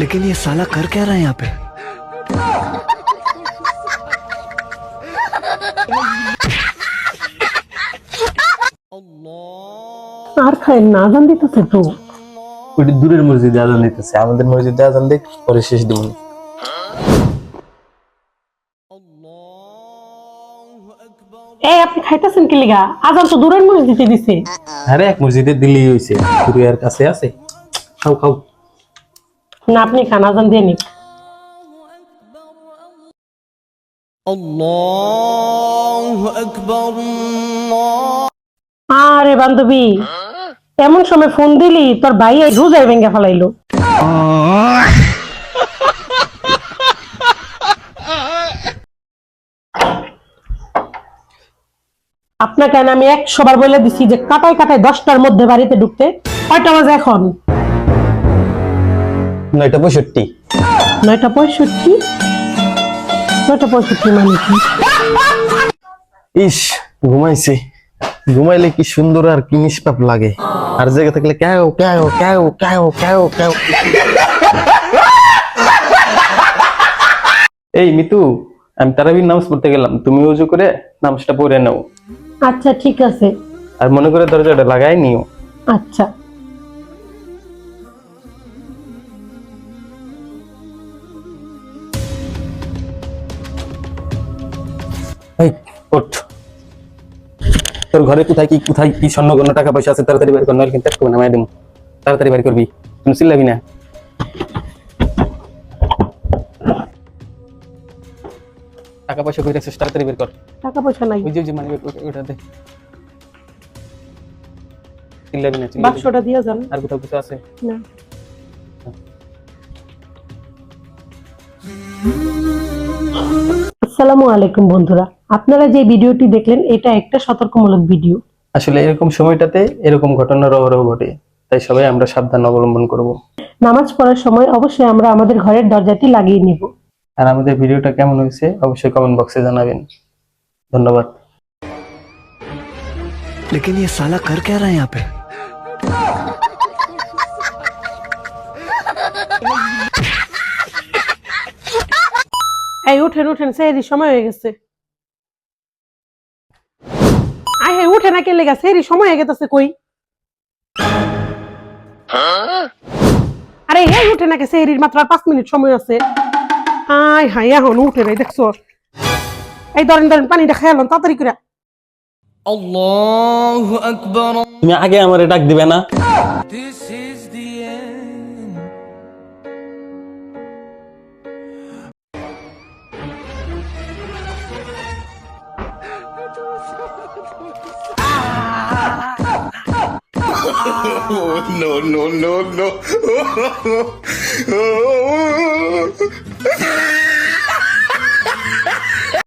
लेकिन ये साला कर क्या रहा है यहाँ पे? আর খায় না আজান দিতেছে তো। ওইটি দূরের মসজিদে আজান দিতেছে, আমাদের মসজিদে আজান দেখ, পরে শেষ দিব। এই আপনি খাইতেছেন কি লিগা? আজান তো দূরের মসজিদে দিছে। আরে এক মসজিদে দিলেই হইছে, দূরের কাছে আছে। খাও খাও। না আপনি খান, আজান দিয়ে নিক। আরে বান্ধবী, এমন সময় ফোন দিলি তোর ভাই রোজায় ভেঙ্গা ফেলাইলো। আপনাকে আমি 100 বার বলে দিছি যে কাটায় কাটায় 10টার মধ্যে বাড়িতে ঢুকতে। কয়টা বাজে এখন? 9:65। 9:65? 9:65 মানে কি? ইস, ঘুমাইছে। ঘুমাইলে কি সুন্দর আর কি নিষ্পাপ লাগে, আর জেগে থাকলে ক্যাও ক্যাও ক্যাও ক্যাও ক্যাও ক্যাও। এই মিতু, আমি তারাবির নামাজ পড়তে গেলাম, তুমি ওযু করে নামাজটা পড়ে নাও। আচ্ছা ঠিক আছে। আর মনে করে দরজাটা লাগাই নিও। আচ্ছা। এই ওঠ, তোর ঘরে কোথায় কি স্বর্ণ গণ টাকা পয়সা আছে, তাড়াতাড়ি বের কর, নইলে কিন্তু একটু নামাই দেবো। তাড়াতাড়ি বের করবি, তুমি চিল্লাবি না। টাকা পয়সা কই রাখছিস, তাড়াতাড়ি বের কর। টাকা পয়সা নাই। ওই যে মানে ওটা দে। চিল্লাবি না, চিল্লাবি। বাক্সটা দিয়ে যান। আর কোথাও কিছু আছে? না। আসসালামু আলাইকুম বন্ধুরা, আপনারা যে ভিডিওটি দেখলেন এটা একটা সতর্কমূলক ভিডিও। আসলে এরকম সময়টাতে এরকম ঘটনার অহরহ ঘটে, তাই সবাই আমরা সাবধান অবলম্বন করব। নামাজ পড়ার সময় অবশ্যই আমরা আমাদের ঘরের দরজাটি লাগিয়ে নিব। আর আমাদের ভিডিওটা কেমন হয়েছে অবশ্যই কমেন্ট বক্সে জানাবেন। ধন্যবাদ। लेकिन ये साला कर क्या रहा है यहाँ पे? এই উঠেন উঠেন, সেহরির সময় হয়ে গেছে। আয় হে উঠে না, কে লেগা? সেহরির সময় হয়ে গেছে। কই আরে হে উঠে নাকি? সেহরির মাত্র আর 5 মিনিট সময় আছে। আয় হাই, এখন উঠে নাই দেখছো? এই ধরেন ধরেন, পানিটা খেয়ালন তাড়াতাড়ি করে। আল্লাহু আকবার। তুমি আগে আমারে ডাক দিবে না? This is the end. Oh, no, no, no, no.